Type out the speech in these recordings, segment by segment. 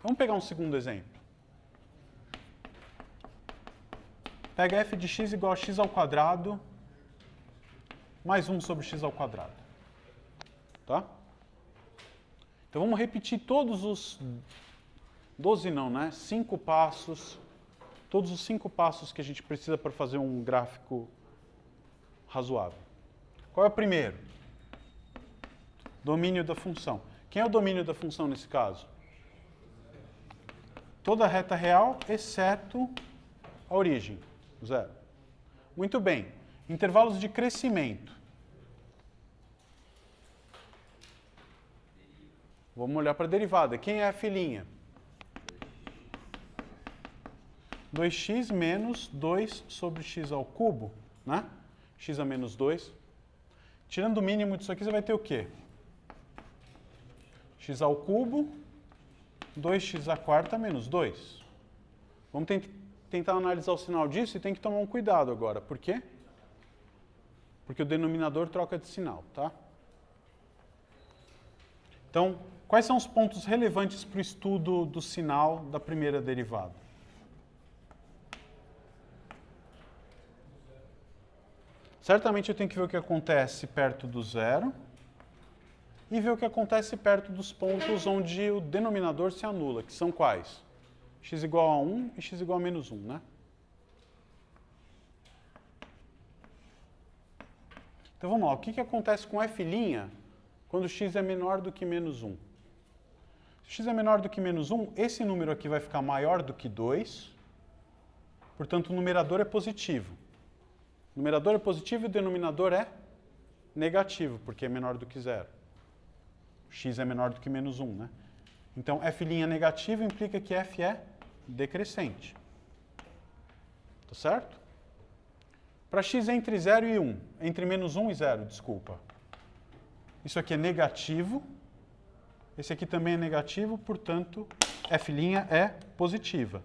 Vamos pegar um segundo exemplo. Pega f de x igual a x ao quadrado mais 1 sobre x ao quadrado. Tá? Então vamos repetir todos os 12 não, né? 5 passos, todos os 5 passos que a gente precisa para fazer um gráfico razoável. Qual é o primeiro? Domínio da função. Quem é o domínio da função nesse caso? Toda reta real, exceto a origem, 0. Muito bem. Intervalos de crescimento. Vamos olhar para a derivada. Quem é a filhinha? 2x menos 2 sobre x ao cubo, né? X a menos 2. Tirando o mínimo disso aqui, você vai ter o quê? X ao cubo, 2x à quarta menos 2. Vamos tentar analisar o sinal disso e tem que tomar um cuidado agora. Por quê? Porque o denominador troca de sinal, tá? Então, quais são os pontos relevantes para o estudo do sinal da primeira derivada? Certamente eu tenho que ver o que acontece perto do zero e ver o que acontece perto dos pontos onde o denominador se anula, que são quais? X igual a 1 e x igual a menos 1, né? Então vamos lá, o que acontece com f' quando x é menor do que menos 1? Se x é menor do que menos 1, esse número aqui vai ficar maior do que 2, portanto o numerador é positivo. O numerador é positivo e o denominador é negativo, porque é menor do que 0. X é menor do que menos 1, né? Então, f' negativo implica que f é decrescente. Tá certo? Para x entre 0 e 1, entre menos 1 e 0, desculpa. Isso aqui é negativo. Esse aqui também é negativo, portanto, f' é positiva.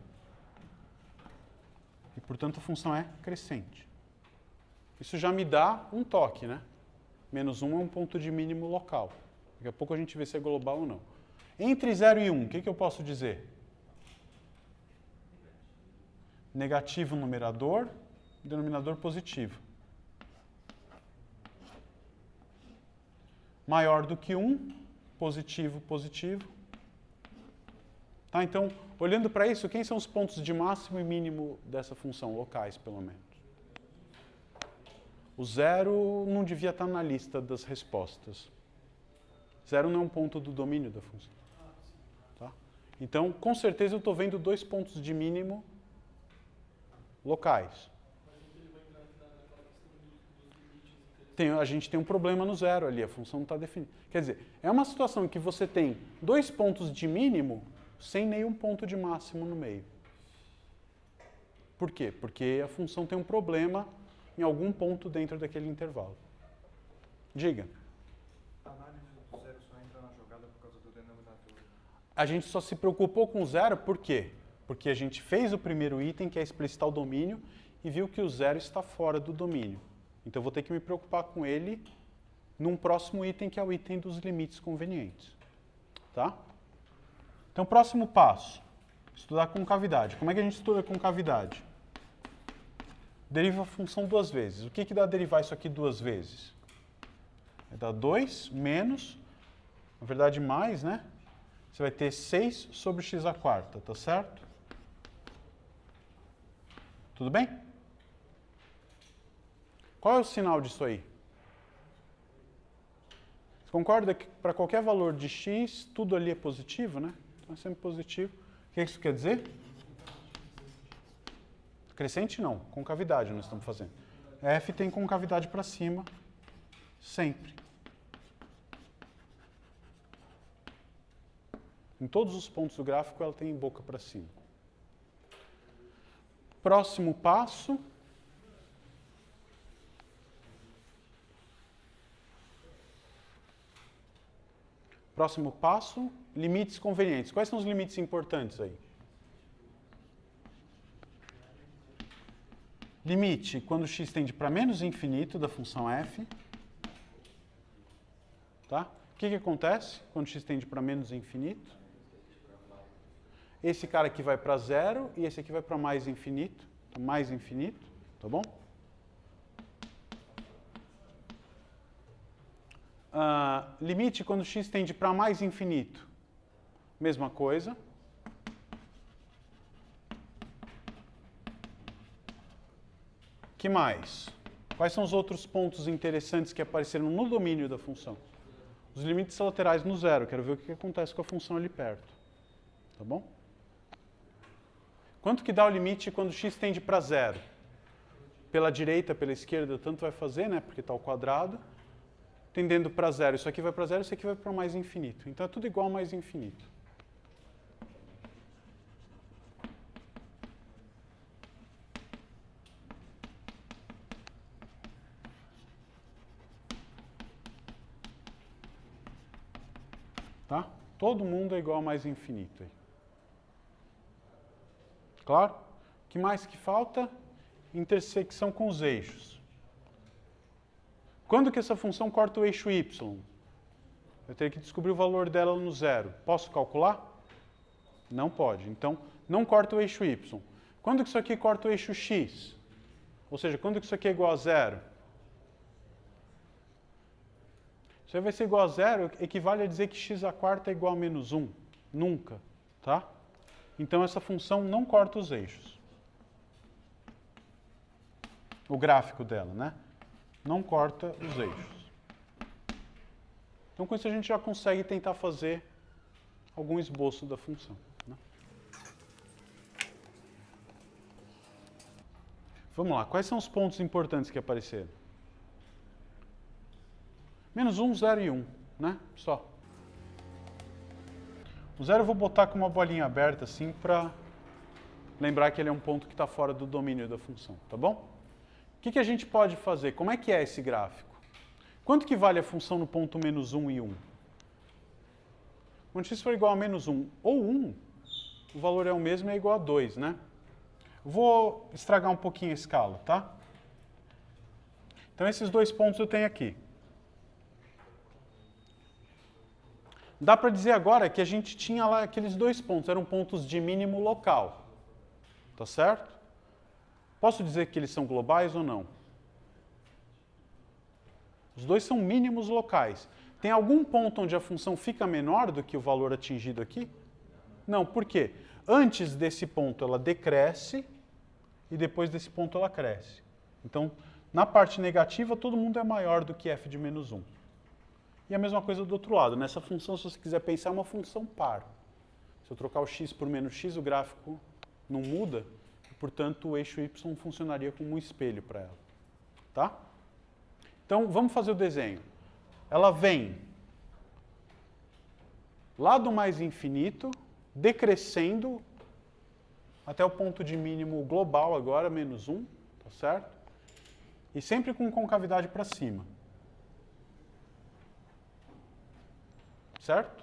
E, portanto, a função é crescente. Isso já me dá um toque, né? Menos 1 é um ponto de mínimo local. Daqui a pouco a gente vê se é global ou não. Entre 0 e 1, o que eu posso dizer? Negativo numerador, denominador positivo. Maior do que 1, positivo, positivo. Tá, então, olhando para isso, quem são os pontos de máximo e mínimo dessa função, locais, pelo menos? O 0 não devia estar na lista das respostas. 0 não é um ponto do domínio da função. Tá? Então, com certeza, eu estou vendo 2 pontos de mínimo locais. A gente tem um problema no 0 ali, a função não está definida. Quer dizer, é uma situação em que você tem 2 pontos de mínimo sem nenhum ponto de máximo no meio. Por quê? Porque a função tem um problema em algum ponto dentro daquele intervalo. Diga. A análise do 0 só entra na jogada por causa do denominador. A gente só se preocupou com o 0 por quê? Porque a gente fez o primeiro item, que é explicitar o domínio, e viu que o 0 está fora do domínio. Então eu vou ter que me preocupar com ele num próximo item, que é o item dos limites convenientes. Tá? Então, próximo passo. Estudar concavidade. Como é que a gente estuda concavidade? Deriva a função 2 vezes. O que dá derivar isso aqui 2 vezes? Dá 2 menos, na verdade mais, né? Você vai ter 6 sobre x à quarta, tá certo? Tudo bem? Qual é o sinal disso aí? Você concorda que para qualquer valor de x, tudo ali é positivo, né? Então é sempre positivo. O que isso quer dizer? Crescente não, concavidade nós estamos fazendo. F tem concavidade para cima, sempre. Em todos os pontos do gráfico ela tem boca para cima. Próximo passo. Próximo passo, limites convenientes. Quais são os limites importantes aí? limite quando x tende para menos infinito da função f. Tá? O que acontece quando x tende para menos infinito? Esse cara aqui vai para zero e esse aqui vai para mais infinito. Então, mais infinito, tá bom? Limite quando x tende para mais infinito. Mesma coisa. Que mais? Quais são os outros pontos interessantes que apareceram no domínio da função? Os limites laterais no zero. Quero ver o que acontece com a função ali perto. Tá bom? Quanto que dá o limite quando x tende para zero? Pela direita, pela esquerda, tanto vai fazer, né? Porque está ao quadrado. Tendendo para zero. Isso aqui vai para zero, isso aqui vai para mais infinito. Então é tudo igual a mais infinito. Tá? Todo mundo é igual a mais infinito. Aí. Claro? O que mais que falta? Intersecção com os eixos. Quando que essa função corta o eixo y? Eu teria que descobrir o valor dela no zero. Posso calcular? Não pode. Então, não corta o eixo y. Quando que isso aqui corta o eixo x? Ou seja, quando que isso aqui é igual a zero? Isso aí vai ser igual a zero, equivale a dizer que x à quarta é igual a menos 1. Nunca. Tá? Então, essa função não corta os eixos. O gráfico dela, né? Não corta os eixos. Então, com isso a gente já consegue tentar fazer algum esboço da função. Né? Vamos lá, quais são os pontos importantes que apareceram? Menos 1, 0 e 1, né? Só. O 0 eu vou botar com uma bolinha aberta assim para lembrar que ele é um ponto que está fora do domínio da função, tá bom? O que a gente pode fazer? Como é que é esse gráfico? Quanto que vale a função no ponto menos 1 e 1? Quando x for igual a menos 1 ou 1, o valor é o mesmo e é igual a 2, né? Vou estragar um pouquinho a escala, tá? Então, esses dois pontos eu tenho aqui. Dá para dizer agora que a gente tinha lá aqueles dois pontos, eram pontos de mínimo local. Tá certo? Posso dizer que eles são globais ou não? Os dois são mínimos locais. Tem algum ponto onde a função fica menor do que o valor atingido aqui? Não, por quê? Antes desse ponto ela decresce e depois desse ponto ela cresce. Então, na parte negativa, todo mundo é maior do que f de menos 1. E a mesma coisa do outro lado. Nessa função, se você quiser pensar, é uma função par. Se eu trocar o x por menos x, o gráfico não muda. E, portanto, o eixo y funcionaria como um espelho para ela. Tá? Então, vamos fazer o desenho. Ela vem lá do mais infinito, decrescendo até o ponto de mínimo global agora, menos 1, tá certo? E sempre com concavidade para cima. Certo?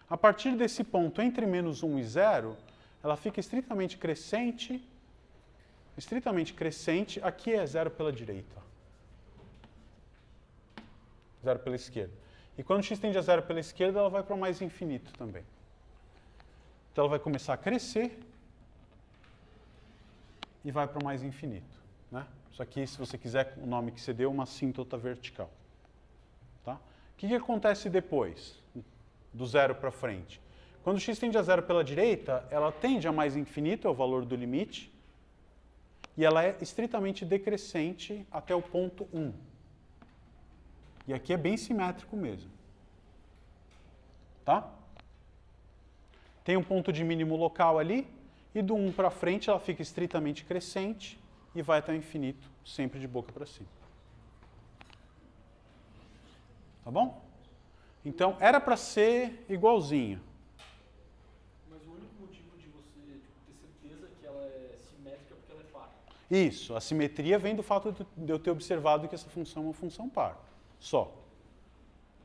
A partir desse ponto, entre menos 1 e 0, ela fica estritamente crescente. Aqui é 0 pela direita. 0 pela esquerda. E quando x tende a 0 pela esquerda, ela vai para o mais infinito também. Então ela vai começar a crescer e vai para o mais infinito. Né? Isso aqui, se você quiser o nome que você deu, uma assíntota vertical. Tá? O que acontece depois, do 0 para frente? Quando x tende a 0 pela direita, ela tende a mais infinito, é o valor do limite, e ela é estritamente decrescente até o ponto 1. E aqui é bem simétrico mesmo. Tá? Tem um ponto de mínimo local ali, e do 1 para frente ela fica estritamente crescente e vai até o infinito, sempre de boca para cima. Tá bom? Então, era para ser igualzinho. Mas o único motivo de você ter certeza que ela é simétrica é porque ela é par. Isso, a simetria vem do fato de eu ter observado que essa função é uma função par. Só.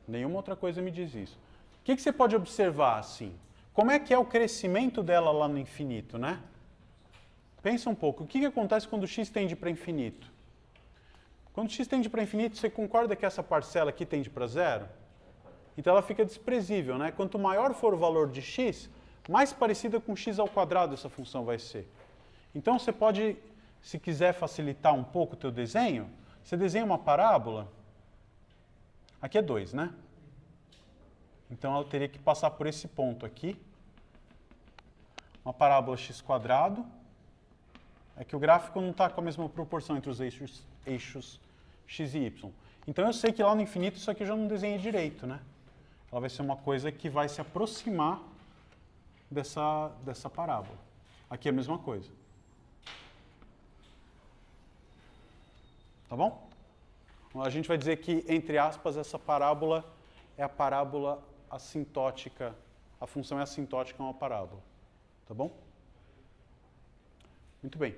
Nenhuma outra coisa me diz isso. O que você pode observar assim? Como é que é o crescimento dela lá no infinito, né? pensa um pouco, o que acontece quando x tende para infinito? Quando x tende para infinito, você concorda que essa parcela aqui tende para zero? Então ela fica desprezível, né? Quanto maior for o valor de x, mais parecida com x ao quadrado essa função vai ser. Então você pode, se quiser facilitar um pouco o teu desenho, você desenha uma parábola. Aqui é 2, né? Então ela teria que passar por esse ponto aqui. Uma parábola x². É que o gráfico não está com a mesma proporção entre os eixos x e y. Então eu sei que lá no infinito isso aqui eu já não desenhei direito, né? Ela vai ser uma coisa que vai se aproximar dessa parábola. Aqui é a mesma coisa. Tá bom? A gente vai dizer que, entre aspas, essa parábola é a parábola assintótica. A função é assintótica a uma parábola. Tá bom? Muito bem.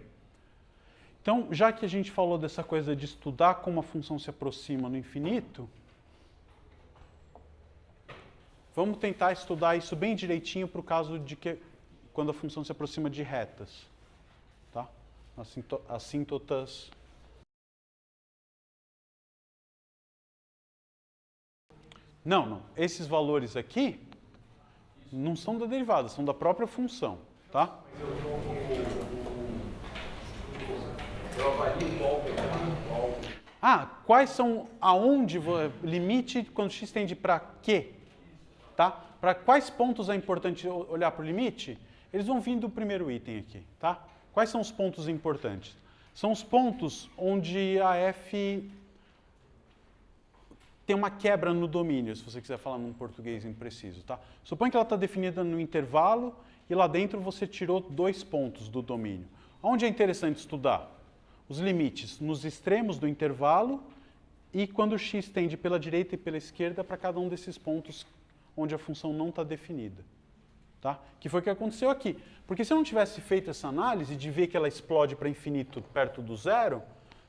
Então, já que a gente falou dessa coisa de estudar como a função se aproxima no infinito, vamos tentar estudar isso bem direitinho para o caso de que quando a função se aproxima de retas. Tá? Assíntotas. Não. Esses valores aqui não são da derivada, são da própria função. Tá? Quais são aonde limite quando x tende para quê? Tá? Para quais pontos é importante olhar para o limite? Eles vão vir do primeiro item aqui, tá? Quais são os pontos importantes? São os pontos onde a f tem uma quebra no domínio, se você quiser falar num português impreciso, tá? Suponha que ela está definida no intervalo e lá dentro você tirou 2 pontos do domínio. Onde é interessante estudar? Os limites nos extremos do intervalo e quando x tende pela direita e pela esquerda para cada um desses pontos onde a função não está definida. Tá? Que foi o que aconteceu aqui. Porque se eu não tivesse feito essa análise de ver que ela explode para infinito perto do zero,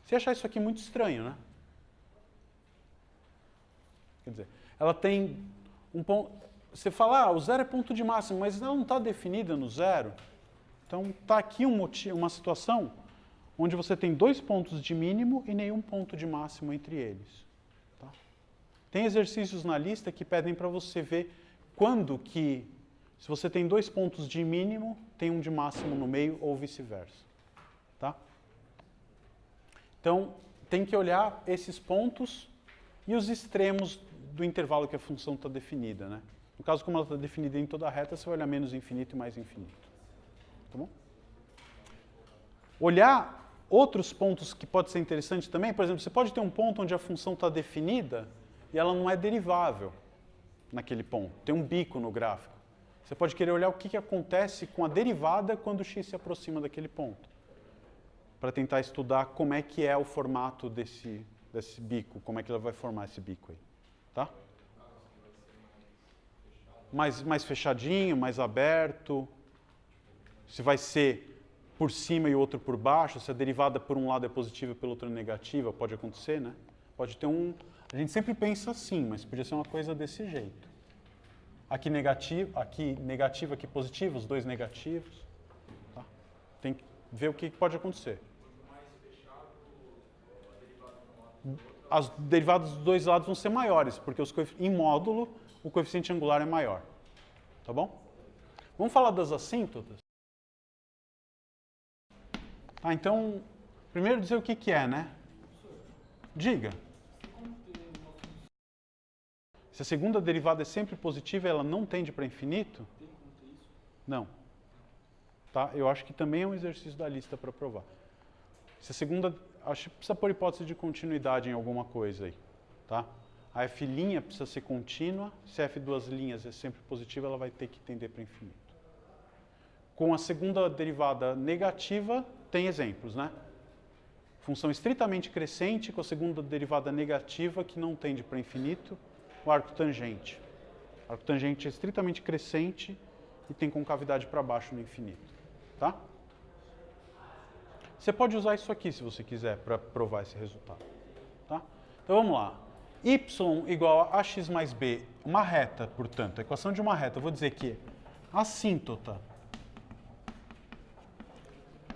você ia achar isso aqui muito estranho, né? Quer dizer, ela tem um ponto... Você fala, o zero é ponto de máximo, mas ela não está definida no zero. Então está aqui uma situação onde você tem 2 pontos de mínimo e nenhum ponto de máximo entre eles. Tá? Tem exercícios na lista que pedem para você ver quando que, se você tem 2 pontos de mínimo, tem um de máximo no meio ou vice-versa. Tá? Então, tem que olhar esses pontos e os extremos do intervalo que a função está definida. Né? No caso, como ela está definida em toda a reta, você vai olhar menos infinito e mais infinito. Tá bom? Olhar outros pontos que pode ser interessante também, por exemplo, você pode ter um ponto onde a função está definida e ela não é derivável naquele ponto. Tem um bico no gráfico. Você pode querer olhar o que acontece com a derivada quando x se aproxima daquele ponto. Para tentar estudar como é que é o formato desse bico, como é que ela vai formar esse bico aí. Tá? Mais fechadinho, mais aberto. Se vai ser por cima e o outro por baixo, se a derivada por um lado é positiva e pelo outro é negativa, pode acontecer, né? Pode ter um... A gente sempre pensa assim, mas podia ser uma coisa desse jeito. Aqui negativo, aqui positivo, os 2 negativos. Tá? Tem que ver o que pode acontecer. As derivadas dos 2 lados vão ser maiores, porque em módulo o coeficiente angular é maior. Tá bom? Vamos falar das assíntotas? Ah, então, primeiro dizer o que é, né? Diga. Se a segunda derivada é sempre positiva e ela não tende para infinito? Não. Tá? Eu acho que também é um exercício da lista para provar. Se a segunda... Acho que precisa pôr hipótese de continuidade em alguma coisa aí. Tá? A f' precisa ser contínua. Se a f duas linhas é sempre positiva, ela vai ter que tender para infinito. Com a segunda derivada negativa, tem exemplos, né? Função estritamente crescente com a segunda derivada negativa que não tende para infinito, o arco tangente. O arco tangente é estritamente crescente e tem concavidade para baixo no infinito. Tá? Você pode usar isso aqui se você quiser para provar esse resultado. Tá? Então vamos lá. Y igual a ax mais b, uma reta, portanto, a equação de uma reta. Eu vou dizer que a assíntota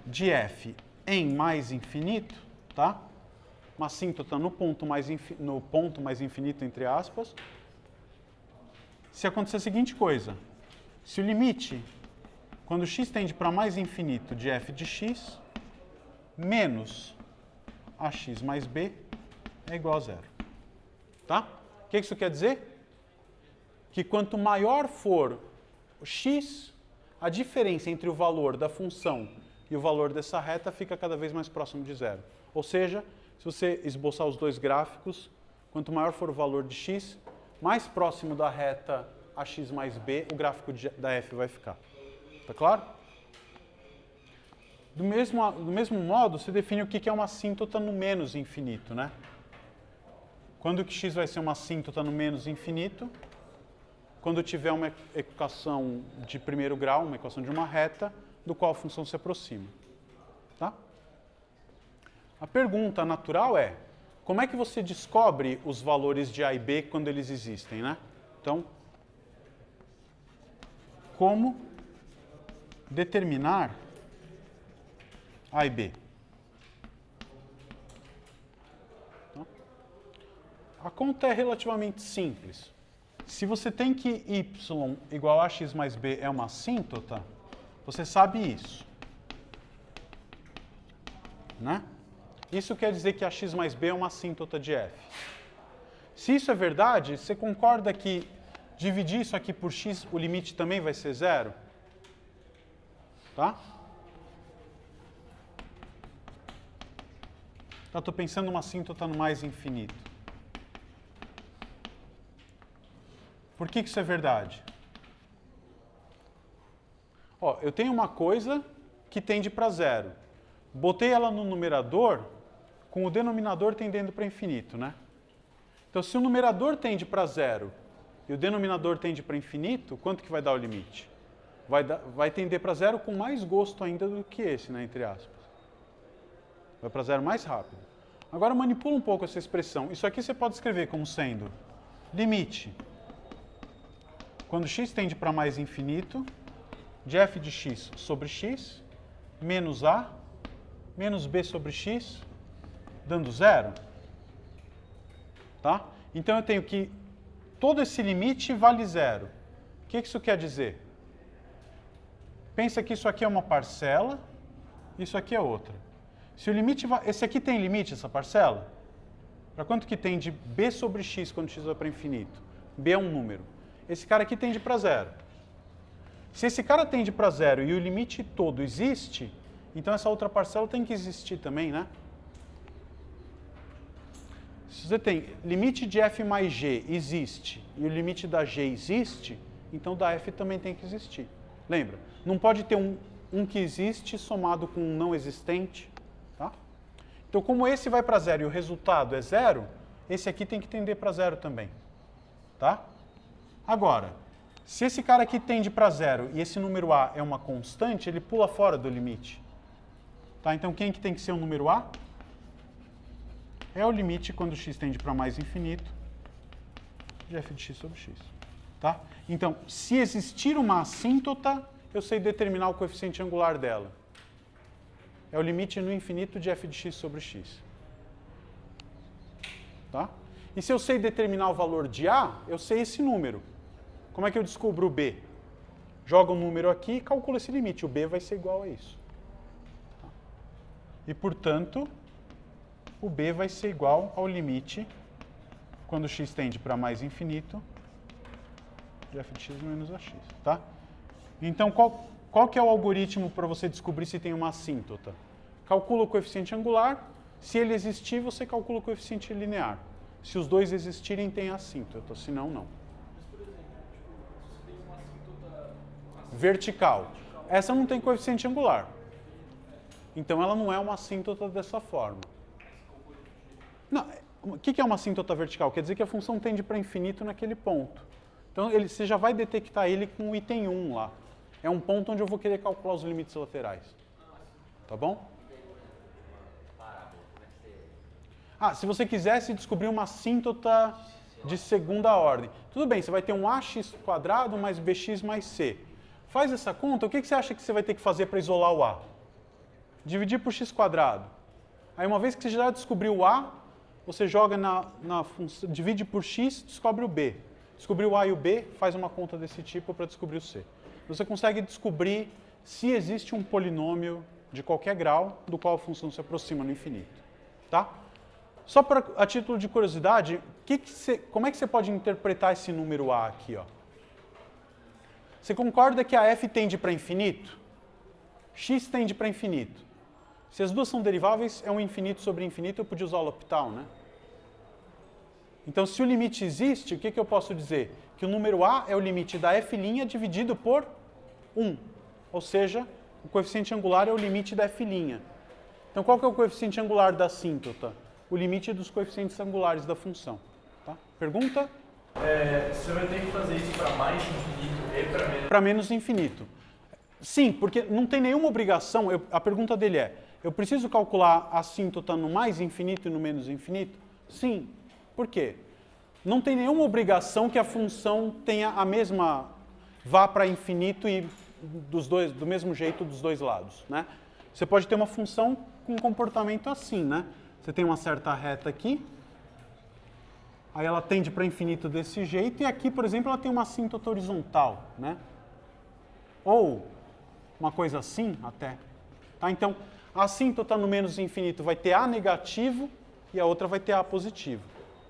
de f em mais infinito, tá? Uma assíntota no ponto mais infinito, entre aspas, se acontecer a seguinte coisa. Se o limite, quando x tende para mais infinito de f de x, menos ax mais b é igual a zero. Tá? O que isso quer dizer? Que quanto maior for o x, a diferença entre o valor da função e o valor dessa reta fica cada vez mais próximo de zero. Ou seja, se você esboçar os dois gráficos, quanto maior for o valor de x, mais próximo da reta ax mais b, o gráfico da f vai ficar. Tá claro? Do mesmo modo, você define o que é uma assíntota no menos infinito, né? Quando que x vai ser uma assíntota no menos infinito? Quando tiver uma equação de primeiro grau, uma equação de uma reta, do qual a função se aproxima. Tá? A pergunta natural é, como é que você descobre os valores de a e b quando eles existem, né? Então, como determinar a e b? A conta é relativamente simples. Se você tem que y igual a x mais b é uma assíntota, você sabe isso. Né? Isso quer dizer que a x mais b é uma assíntota de f. Se isso é verdade, você concorda que dividir isso aqui por x, o limite também vai ser zero? Tá? Então, estou pensando numa assíntota no mais infinito. Por que isso é verdade? Ó, eu tenho uma coisa que tende para zero. Botei ela no numerador, com o denominador tendendo para infinito, né? Então, se o numerador tende para zero e o denominador tende para infinito, quanto que vai dar o limite? Vai tender para zero com mais gosto ainda do que esse, né, entre aspas. Vai para zero mais rápido. Agora manipula um pouco essa expressão. Isso aqui você pode escrever como sendo limite. Quando x tende para mais infinito, de f de x sobre x, menos a, menos b sobre x, dando zero. Tá? Então eu tenho que todo esse limite vale zero. O que isso quer dizer? Pensa que isso aqui é uma parcela, isso aqui é outra. Se o limite esse aqui tem limite, essa parcela? Para quanto que tem de b sobre x quando x vai para infinito? B é um número. Esse cara aqui tende para zero. Se esse cara tende para zero e o limite todo existe, então essa outra parcela tem que existir também, né? Se você tem limite de f mais g existe e o limite da g existe, então da f também tem que existir. Lembra? Não pode ter um que existe somado com um não existente. Tá? Então, como esse vai para zero e o resultado é zero, esse aqui tem que tender para zero também. Tá? Agora, se esse cara aqui tende para zero e esse número a é uma constante, ele pula fora do limite. Tá? Então, quem que tem que ser o número a? É o limite quando x tende para mais infinito de f de x sobre x. Tá? Então, se existir uma assíntota, eu sei determinar o coeficiente angular dela. É o limite no infinito de f de x sobre x. Tá? E se eu sei determinar o valor de a, eu sei esse número. Como é que eu descubro o b? Jogo um número aqui e calculo esse limite. O b vai ser igual a isso. Tá? E, portanto, o b vai ser igual ao limite, quando x tende para mais infinito, de f de x menos ax. Tá? Então, qual que é o algoritmo para você descobrir se tem uma assíntota? Calcula o coeficiente angular. Se ele existir, você calcula o coeficiente linear. Se os dois existirem, tem assíntota. Se não, não. Mas, por exemplo, se você tem uma assíntota Vertical. Essa não tem coeficiente angular. Então, ela não é uma assíntota dessa forma. Não, o que é uma assíntota vertical? Quer dizer que a função tende para infinito naquele ponto. Então, você já vai detectar ele com o item 1 lá. É um ponto onde eu vou querer calcular os limites laterais. Tá bom? Se você quisesse descobrir uma assíntota de segunda ordem. Tudo bem, você vai ter um ax² mais bx mais c. Faz essa conta, o que você acha que você vai ter que fazer para isolar o a? dividir por x². Aí uma vez que você já descobriu o a, você joga na função, divide por x, descobre o b. Descobriu o a e o b, faz uma conta desse tipo para descobrir o c. Você consegue descobrir se existe um polinômio de qualquer grau do qual a função se aproxima no infinito. Tá? Só a título de curiosidade, como é que você pode interpretar esse número a aqui? Ó? Você concorda que a f tende para infinito? X tende para infinito. Se as duas são deriváveis, é um infinito sobre infinito, eu podia usar o L'Hopital, né? Então, se o limite existe, o que eu posso dizer? Que o número a é o limite da f' dividido por 1. Ou seja, o coeficiente angular é o limite da f'. Então, qual que é o coeficiente angular da assíntota? O limite dos coeficientes angulares da função. Tá? Pergunta? Você vai ter que fazer isso para mais infinito e para menos? Para menos infinito. Sim, porque não tem nenhuma obrigação. A pergunta dele é, eu preciso calcular a assíntota no mais infinito e no menos infinito? Sim. Por quê? Não tem nenhuma obrigação que a função tenha a mesma, vá para infinito e do mesmo jeito dos dois lados, né? Você pode ter uma função com um comportamento assim, né? Você tem uma certa reta aqui, aí ela tende para infinito desse jeito, e aqui, por exemplo, ela tem uma assíntota horizontal, né? Ou uma coisa assim até. Tá? Então, a assíntota no menos infinito vai ter A negativo e a outra vai ter A positivo.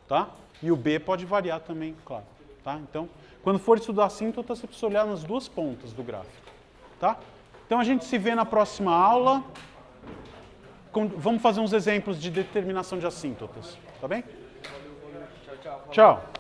Tá? E o B pode variar também, claro. Tá? Então, quando for estudar assíntota, você precisa olhar nas duas pontas do gráfico. Tá? Então, a gente se vê na próxima aula. Vamos fazer uns exemplos de determinação de assíntotas. Tá bem? Tchau, tchau. Tchau.